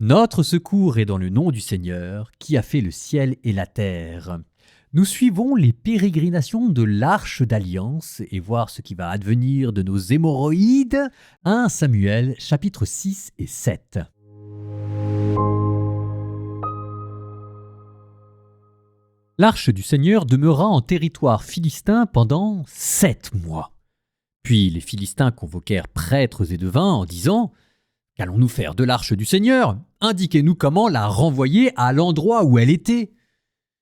Notre secours est dans le nom du Seigneur, qui a fait le ciel et la terre. Nous suivons les pérégrinations de l'Arche d'Alliance et voir ce qui va advenir de nos hémorroïdes. 1 Samuel, chapitres 6 et 7. L'Arche du Seigneur demeura en territoire philistin pendant 7 mois. Puis les Philistins convoquèrent prêtres et devins en disant « Qu'allons-nous faire de l'Arche du Seigneur ? Indiquez-nous comment la renvoyer à l'endroit où elle était. »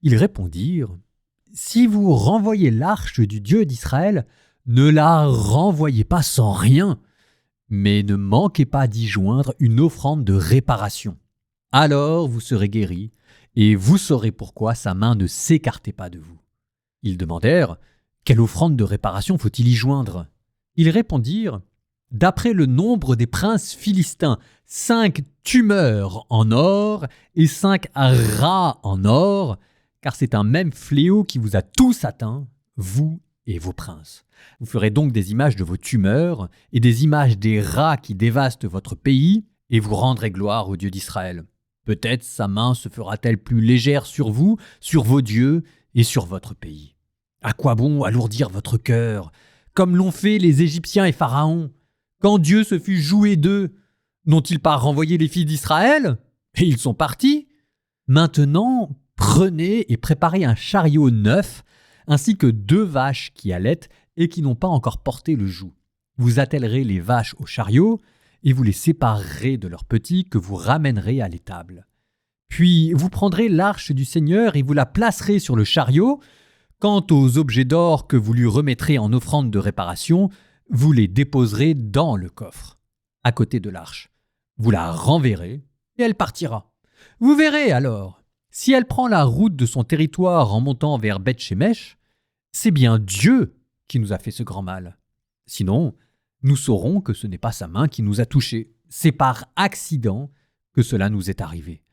Ils répondirent « Si vous renvoyez l'Arche du Dieu d'Israël, ne la renvoyez pas sans rien, mais ne manquez pas d'y joindre une offrande de réparation. Alors vous serez guéris, et vous saurez pourquoi sa main ne s'écartait pas de vous. » Ils demandèrent « Quelle offrande de réparation faut-il y joindre ?» Ils répondirent « D'après le nombre des princes philistins, 5 tumeurs en or et 5 rats en or, car c'est un même fléau qui vous a tous atteints, vous et vos princes. Vous ferez donc des images de vos tumeurs et des images des rats qui dévastent votre pays, et vous rendrez gloire au Dieu d'Israël. Peut-être sa main se fera-t-elle plus légère sur vous, sur vos dieux et sur votre pays. À quoi bon alourdir votre cœur, comme l'ont fait les Égyptiens et Pharaon? Quand Dieu se fut joué d'eux, n'ont-ils pas renvoyé les filles d'Israël? Et ils sont partis. Maintenant, prenez et préparez un chariot neuf, ainsi que 2 vaches qui allaitent et qui n'ont pas encore porté le joug. Vous attellerez les vaches au chariot, et vous les séparerez de leurs petits que vous ramènerez à l'étable. Puis vous prendrez l'arche du Seigneur et vous la placerez sur le chariot. Quant aux objets d'or que vous lui remettrez en offrande de réparation, vous les déposerez dans le coffre, à côté de l'arche. Vous la renverrez et elle partira. Vous verrez alors, si elle prend la route de son territoire en montant vers Beth-Shemesh, c'est bien Dieu qui nous a fait ce grand mal. Sinon, nous saurons que ce n'est pas sa main qui nous a touchés. C'est par accident que cela nous est arrivé. »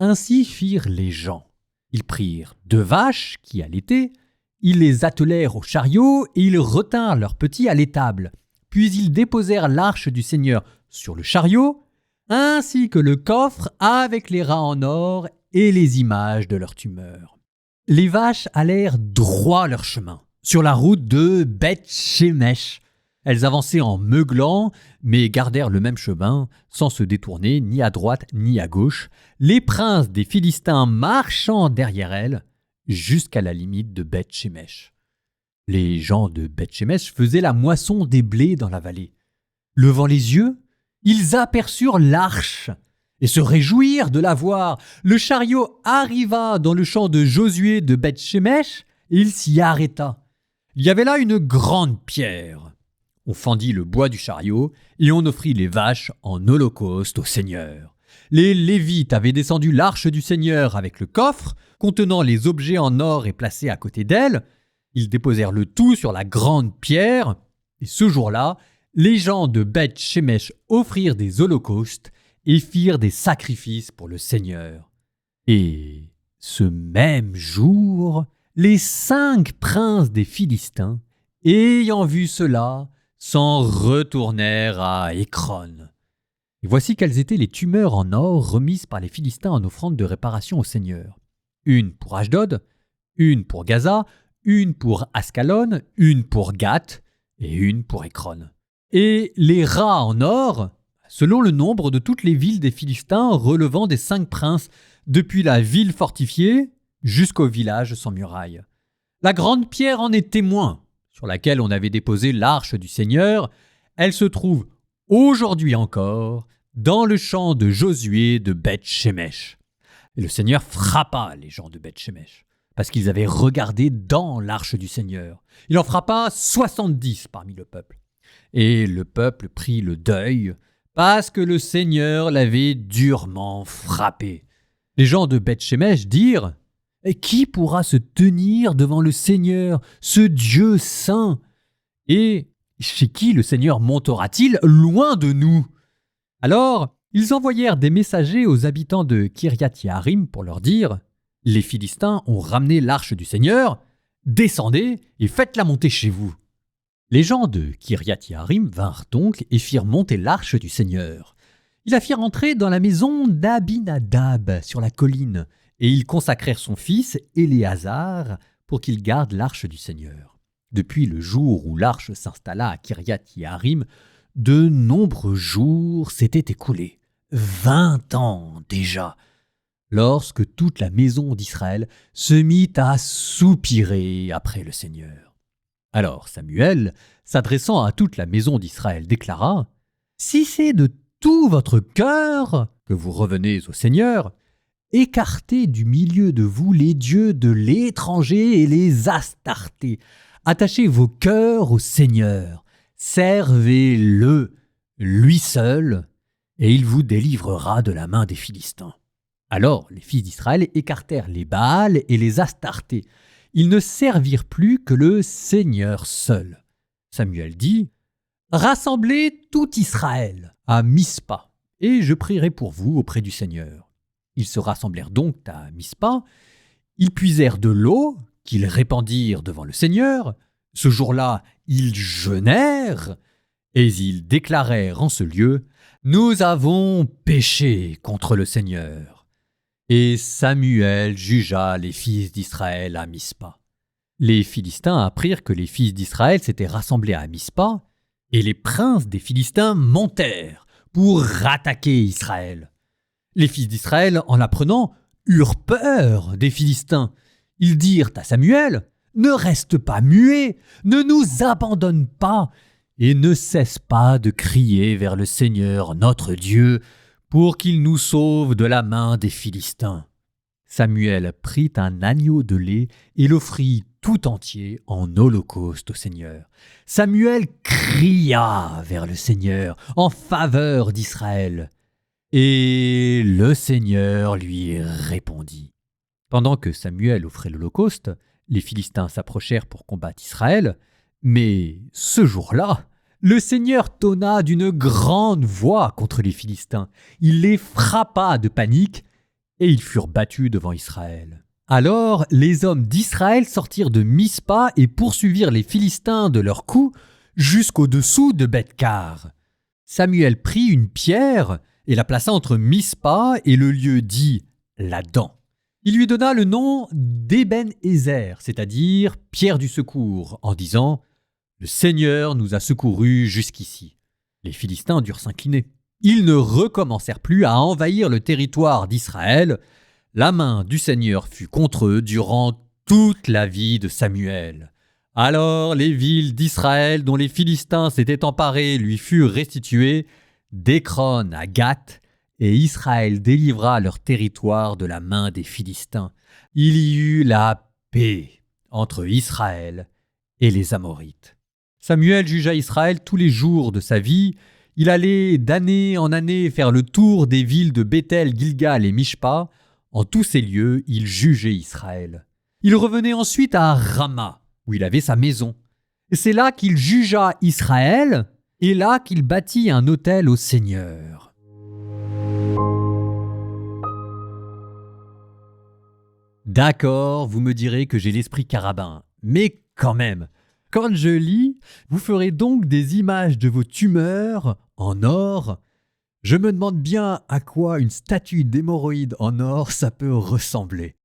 Ainsi firent les gens. Ils prirent 2 vaches qui allaitaient, ils les attelèrent au chariot et ils retinrent leurs petits à l'étable. Puis ils déposèrent l'arche du Seigneur sur le chariot, ainsi que le coffre avec les rats en or et les images de leurs tumeurs. Les vaches allèrent droit leur chemin, sur la route de Beth-Shemesh. Elles avançaient en meuglant, mais gardèrent le même chemin, sans se détourner ni à droite ni à gauche, les princes des Philistins marchant derrière elles, jusqu'à la limite de Beth-Shemesh. Les gens de Beth-Shemesh faisaient la moisson des blés dans la vallée. Levant les yeux, ils aperçurent l'arche et se réjouirent de la voir. Le chariot arriva dans le champ de Josué de Beth-Shemesh et il s'y arrêta. Il y avait là une grande pierre. On fendit le bois du chariot et on offrit les vaches en holocauste au Seigneur. Les Lévites avaient descendu l'arche du Seigneur avec le coffre contenant les objets en or et placés à côté d'elle. Ils déposèrent le tout sur la grande pierre et ce jour-là, les gens de Beth-Shemesh offrirent des holocaustes et firent des sacrifices pour le Seigneur. Et ce même jour, les 5 princes des Philistins, ayant vu cela, s'en retournèrent à Écron. Et voici quelles étaient les tumeurs en or remises par les Philistins en offrande de réparation au Seigneur. 1 pour Ashdod, 1 pour Gaza, 1 pour Ascalon, 1 pour Gath et 1 pour Écron. Et les rats en or, selon le nombre de toutes les villes des Philistins relevant des 5 princes, depuis la ville fortifiée jusqu'au village sans muraille. La grande pierre en est témoin, sur laquelle on avait déposé l'arche du Seigneur. Elle se trouve aujourd'hui encore dans le champ de Josué de Beth-Shemesh. Et le Seigneur frappa les gens de Beth-Shemesh, parce qu'ils avaient regardé dans l'arche du Seigneur. Il en frappa 70 parmi le peuple. Et le peuple prit le deuil, parce que le Seigneur l'avait durement frappé. Les gens de Beth-Shemesh dirent « Et qui pourra se tenir devant le Seigneur, ce Dieu saint? Et chez qui le Seigneur montera-t-il loin de nous ?» Alors, ils envoyèrent des messagers aux habitants de Kiriath-Yearim pour leur dire « Les Philistins ont ramené l'arche du Seigneur, descendez et faites-la monter chez vous. » Les gens de Kiriath-Yearim vinrent donc et firent monter l'arche du Seigneur. Il la fit rentrer dans la maison d'Abinadab sur la colline, et ils consacrèrent son fils Éléazar pour qu'il garde l'arche du Seigneur. Depuis le jour où l'arche s'installa à Kiriath-Yearim, de nombreux jours s'étaient écoulés, 20 ans déjà, lorsque toute la maison d'Israël se mit à soupirer après le Seigneur. Alors Samuel, s'adressant à toute la maison d'Israël, déclara « Si c'est de tout votre cœur que vous revenez au Seigneur, écartez du milieu de vous les dieux de l'étranger et les Astartés. Attachez vos cœurs au Seigneur. Servez-le, lui seul, et il vous délivrera de la main des Philistins. » Alors les fils d'Israël écartèrent les Baals et les Astartés. Ils ne servirent plus que le Seigneur seul. Samuel dit « Rassemblez tout Israël à Mispa, et je prierai pour vous auprès du Seigneur. » Ils se rassemblèrent donc à Mispa. Ils puisèrent de l'eau qu'ils répandirent devant le Seigneur. Ce jour-là, ils jeûnèrent, et ils déclarèrent en ce lieu « Nous avons péché contre le Seigneur. » Et Samuel jugea les fils d'Israël à Mispa. Les Philistins apprirent que les fils d'Israël s'étaient rassemblés à Mispa, et les princes des Philistins montèrent pour attaquer Israël. Les fils d'Israël, en l'apprenant, eurent peur des Philistins. Ils dirent à Samuel « Ne reste pas muet, ne nous abandonne pas, et ne cesse pas de crier vers le Seigneur notre Dieu, pour qu'il nous sauve de la main des Philistins. » Samuel prit un agneau de lait et l'offrit tout entier en holocauste au Seigneur. Samuel cria vers le Seigneur en faveur d'Israël. Et le Seigneur lui répondit. Pendant que Samuel offrait l'holocauste, les Philistins s'approchèrent pour combattre Israël, mais ce jour-là, le Seigneur tonna d'une grande voix contre les Philistins. Il les frappa de panique et ils furent battus devant Israël. Alors les hommes d'Israël sortirent de Mispa et poursuivirent les Philistins de leurs coups jusqu'au-dessous de Beth-Kar. Samuel prit une pierre et la plaça entre Mispa et le lieu dit la dent. Il lui donna le nom d'Eben-Ézer, c'est-à-dire pierre du secours, en disant « Le Seigneur nous a secourus jusqu'ici. » Les Philistins durent s'incliner. Ils ne recommencèrent plus à envahir le territoire d'Israël. La main du Seigneur fut contre eux durant toute la vie de Samuel. Alors les villes d'Israël dont les Philistins s'étaient emparés lui furent restituées, d'Écron à Gath, et Israël délivra leur territoire de la main des Philistins. Il y eut la paix entre Israël et les Amorites. Samuel jugea Israël tous les jours de sa vie. Il allait d'année en année faire le tour des villes de Béthel, Gilgal et Mishpa. En tous ces lieux, il jugeait Israël. Il revenait ensuite à Rama, où il avait sa maison. C'est là qu'il jugea Israël, et là qu'il bâtit un autel au Seigneur. D'accord, vous me direz que j'ai l'esprit carabin, mais quand même, quand je lis, vous ferez donc des images de vos tumeurs en or. Je me demande bien à quoi une statue d'hémorroïde en or ça peut ressembler.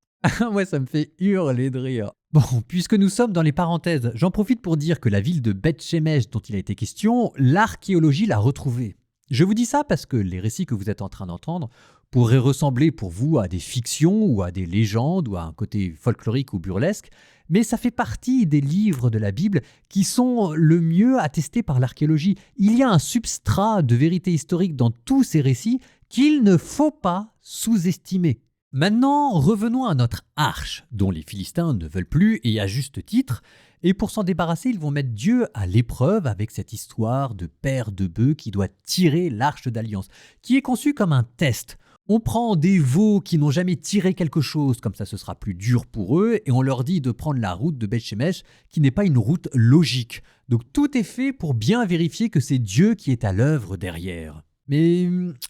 Moi, ça me fait hurler de rire. Bon, puisque nous sommes dans les parenthèses, j'en profite pour dire que la ville de Beth-Shemesh dont il a été question, l'archéologie l'a retrouvée. Je vous dis ça parce que les récits que vous êtes en train d'entendre pourraient ressembler pour vous à des fictions ou à des légendes ou à un côté folklorique ou burlesque, mais ça fait partie des livres de la Bible qui sont le mieux attestés par l'archéologie. Il y a un substrat de vérité historique dans tous ces récits qu'il ne faut pas sous-estimer. Maintenant, revenons à notre arche, dont les Philistins ne veulent plus et à juste titre, et pour s'en débarrasser, ils vont mettre Dieu à l'épreuve avec cette histoire de père de bœuf qui doit tirer l'arche d'alliance, qui est conçue comme un test. On prend des veaux qui n'ont jamais tiré quelque chose, comme ça ce sera plus dur pour eux, et on leur dit de prendre la route de Beth-Shemesh, qui n'est pas une route logique. Donc tout est fait pour bien vérifier que c'est Dieu qui est à l'œuvre derrière. Mais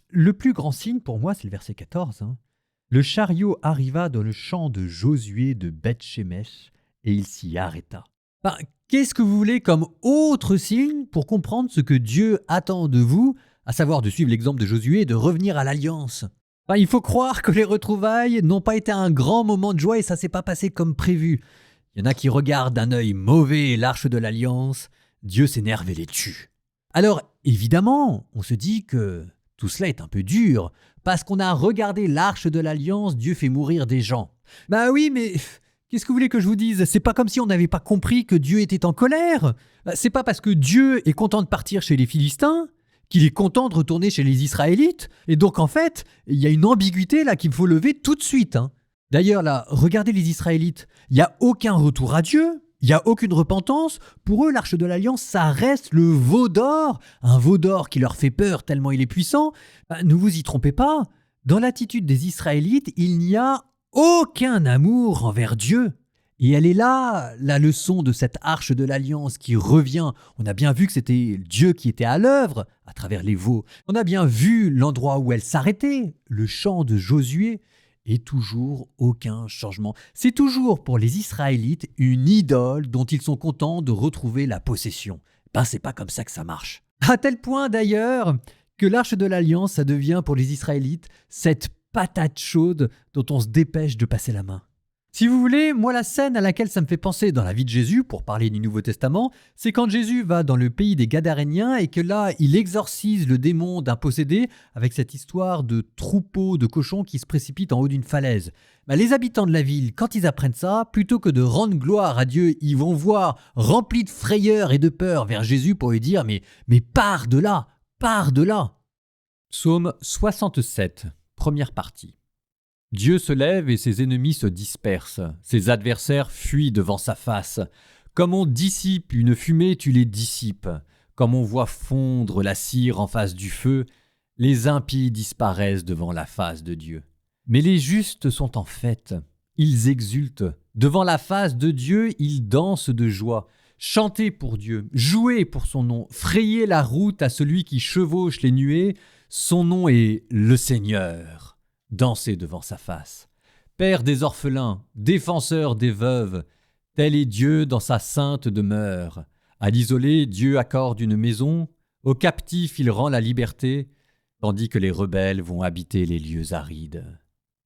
le plus grand signe pour moi, c'est le verset 14. Le chariot arriva dans le champ de Josué de Beth-Shemesh, et il s'y arrêta. Qu'est-ce que vous voulez comme autre signe pour comprendre ce que Dieu attend de vous à savoir de suivre l'exemple de Josué et de revenir à l'alliance. Il faut croire que les retrouvailles n'ont pas été un grand moment de joie et ça s'est pas passé comme prévu. Il y en a qui regardent d'un œil mauvais l'arche de l'alliance, Dieu s'énerve et les tue. Alors évidemment, on se dit que tout cela est un peu dur, parce qu'on a regardé l'arche de l'alliance, Dieu fait mourir des gens. Oui, mais qu'est-ce que vous voulez que je vous dise? C'est pas comme si on n'avait pas compris que Dieu était en colère. C'est pas parce que Dieu est content de partir chez les Philistins qu'il est content de retourner chez les Israélites. Et donc en fait, il y a une ambiguïté là qu'il faut lever tout de suite. D'ailleurs là, regardez les Israélites, il n'y a aucun retour à Dieu. Il n'y a aucune repentance. Pour eux, l'arche de l'Alliance, ça reste le veau d'or. Un veau d'or qui leur fait peur tellement il est puissant. Ne vous y trompez pas. Dans l'attitude des Israélites, il n'y a aucun amour envers Dieu. Et elle est là, la leçon de cette arche de l'Alliance qui revient. On a bien vu que c'était Dieu qui était à l'œuvre à travers les veaux. On a bien vu l'endroit où elle s'arrêtait, le champ de Josué. Et toujours aucun changement. C'est toujours pour les Israélites une idole dont ils sont contents de retrouver la possession. C'est pas comme ça que ça marche. À tel point d'ailleurs que l'arche de l'Alliance, ça devient pour les Israélites cette patate chaude dont on se dépêche de passer la main. Si vous voulez, moi la scène à laquelle ça me fait penser dans la vie de Jésus, pour parler du Nouveau Testament, c'est quand Jésus va dans le pays des Gadaréniens et que là, il exorcise le démon d'un possédé avec cette histoire de troupeau de cochons qui se précipitent en haut d'une falaise. Les habitants de la ville, quand ils apprennent ça, plutôt que de rendre gloire à Dieu, ils vont voir remplis de frayeur et de peur vers Jésus pour lui dire « Mais pars de là, pars de là !» Psaume 67, première partie. Dieu se lève et ses ennemis se dispersent. Ses adversaires fuient devant sa face. Comme on dissipe une fumée, tu les dissipes. Comme on voit fondre la cire en face du feu, les impies disparaissent devant la face de Dieu. Mais les justes sont en fête. Ils exultent. Devant la face de Dieu, ils dansent de joie. Chantez pour Dieu, jouez pour son nom, frayez la route à celui qui chevauche les nuées. Son nom est le Seigneur. Dansez devant sa face. Père des orphelins, défenseur des veuves, tel est Dieu dans sa sainte demeure. À l'isolé, Dieu accorde une maison, aux captifs il rend la liberté, tandis que les rebelles vont habiter les lieux arides.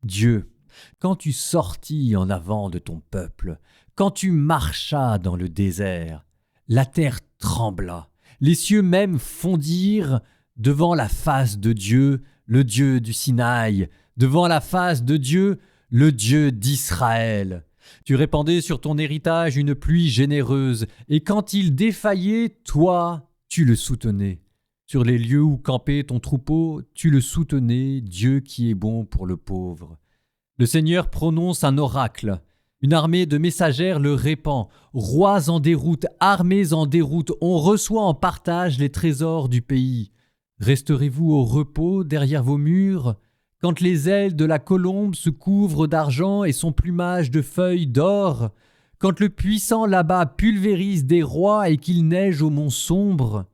Dieu, quand tu sortis en avant de ton peuple, quand tu marchas dans le désert, la terre trembla, les cieux même fondirent devant la face de Dieu, le Dieu du Sinaï, devant la face de Dieu, le Dieu d'Israël. Tu répandais sur ton héritage une pluie généreuse, et quand il défaillait, toi, tu le soutenais. Sur les lieux où campait ton troupeau, tu le soutenais, Dieu qui est bon pour le pauvre. Le Seigneur prononce un oracle. Une armée de messagères le répand. Rois en déroute, armées en déroute, on reçoit en partage les trésors du pays. Resterez-vous au repos derrière vos murs, quand les ailes de la colombe se couvrent d'argent et son plumage de feuilles d'or, quand le puissant là-bas pulvérise des rois et qu'il neige aux monts sombres?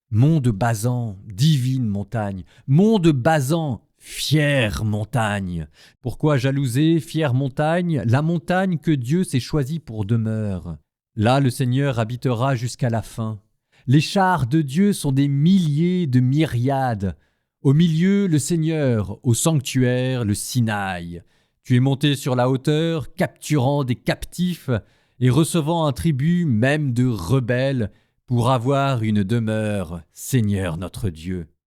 Mont de Basan, divine montagne, mont de Basan, fière montagne. Pourquoi jalouser, fière montagne, la montagne que Dieu s'est choisie pour demeure? Là le Seigneur habitera jusqu'à la fin. Les chars de Dieu sont des milliers de myriades. Au milieu, le Seigneur, au sanctuaire, le Sinaï. Tu es monté sur la hauteur, capturant des captifs et recevant un tribut même de rebelles pour avoir une demeure, Seigneur notre Dieu.